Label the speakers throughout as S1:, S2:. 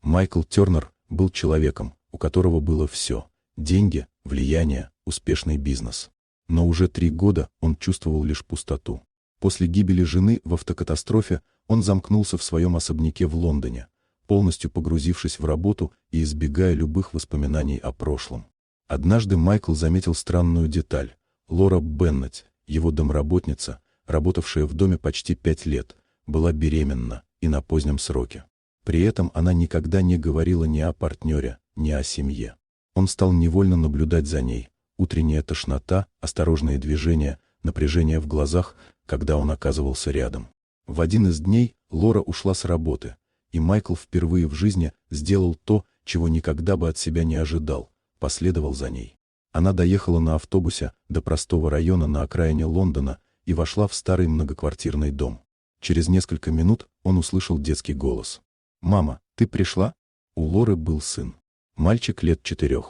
S1: Майкл Тернер был человеком, у которого было все – деньги, влияние, успешный бизнес. Но уже 3 года он чувствовал лишь пустоту. После гибели жены в автокатастрофе он замкнулся в своем особняке в Лондоне, полностью погрузившись в работу и избегая любых воспоминаний о прошлом. Однажды Майкл заметил странную деталь. Лора Беннет, его домработница, работавшая в доме почти 5 лет, была беременна и на позднем сроке. При этом она никогда не говорила ни о партнере, ни о семье. Он стал невольно наблюдать за ней. Утренняя тошнота, осторожные движения, напряжение в глазах, когда он оказывался рядом. В один из дней Лора ушла с работы, и Майкл впервые в жизни сделал то, чего никогда бы от себя не ожидал, последовал за ней. Она доехала на автобусе до простого района на окраине Лондона и вошла в старый многоквартирный дом. Через несколько минут он услышал детский голос. «Мама, ты пришла?» У Лоры был сын. Мальчик лет 4.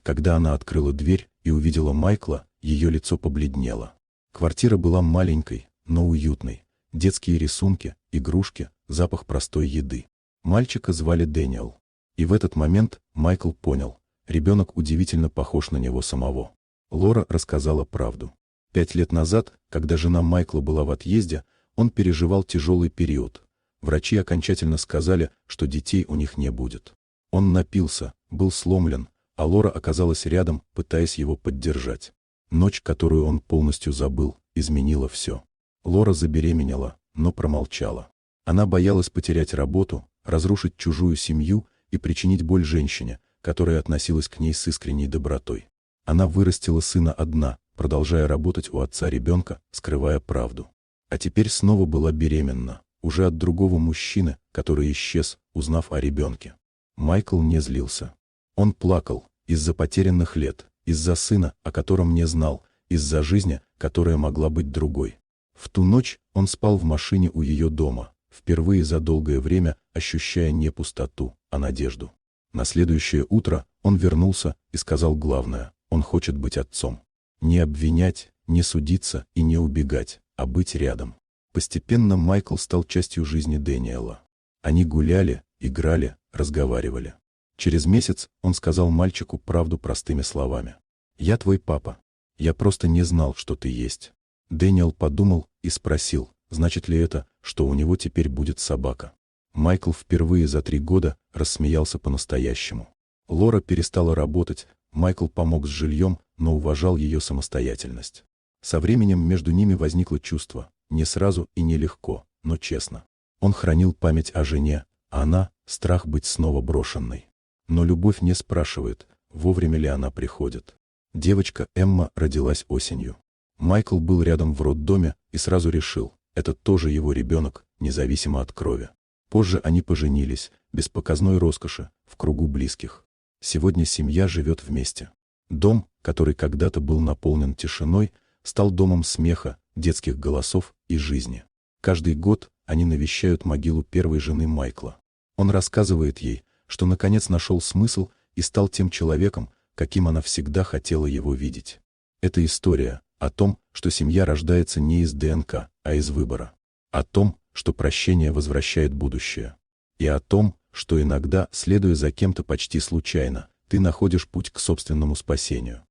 S1: Когда она открыла дверь и увидела Майкла, ее лицо побледнело. Квартира была маленькой, но уютной. Детские рисунки, игрушки, запах простой еды. Мальчика звали Дэниел. И в этот момент Майкл понял, ребенок удивительно похож на него самого. Лора рассказала правду. 5 лет назад, когда жена Майкла была в отъезде, он переживал тяжелый период. Врачи окончательно сказали, что детей у них не будет. Он напился, был сломлен, а Лора оказалась рядом, пытаясь его поддержать. Ночь, которую он полностью забыл, изменила все. Лора забеременела, но промолчала. Она боялась потерять работу, разрушить чужую семью и причинить боль женщине, которая относилась к ней с искренней добротой. Она вырастила сына одна, продолжая работать у отца ребенка, скрывая правду. А теперь снова была беременна, уже от другого мужчины, который исчез, узнав о ребенке. Майкл не злился. Он плакал из-за потерянных лет, из-за сына, о котором не знал, из-за жизни, которая могла быть другой. В ту ночь он спал в машине у ее дома, впервые за долгое время ощущая не пустоту, а надежду. На следующее утро он вернулся и сказал главное: он хочет быть отцом. Не обвинять, не судиться и не убегать, а быть рядом. Постепенно Майкл стал частью жизни Дэниела. Они гуляли, играли, разговаривали. Через месяц он сказал мальчику правду простыми словами. «Я твой папа. Я просто не знал, что ты есть». Дэниел подумал и спросил, значит ли это, что у него теперь будет собака. Майкл впервые за 3 года рассмеялся по-настоящему. Лора перестала работать, Майкл помог с жильем, но уважал ее самостоятельность. Со временем между ними возникло чувство, не сразу и не легко, но честно. Он хранил память о жене, а она — страх быть снова брошенной. Но любовь не спрашивает, вовремя ли она приходит. Девочка Эмма родилась осенью. Майкл был рядом в роддоме и сразу решил, это тоже его ребенок, независимо от крови. Позже они поженились, без показной роскоши, в кругу близких. Сегодня семья живет вместе. Дом, который когда-то был наполнен тишиной, стал домом смеха, детских голосов и жизни. Каждый год они навещают могилу первой жены Майкла. Он рассказывает ей, что наконец нашел смысл и стал тем человеком, каким она всегда хотела его видеть. Это история о том, что семья рождается не из ДНК, а из выбора. О том, что прощение возвращает будущее. И о том, что иногда, следуя за кем-то почти случайно, ты находишь путь к собственному спасению.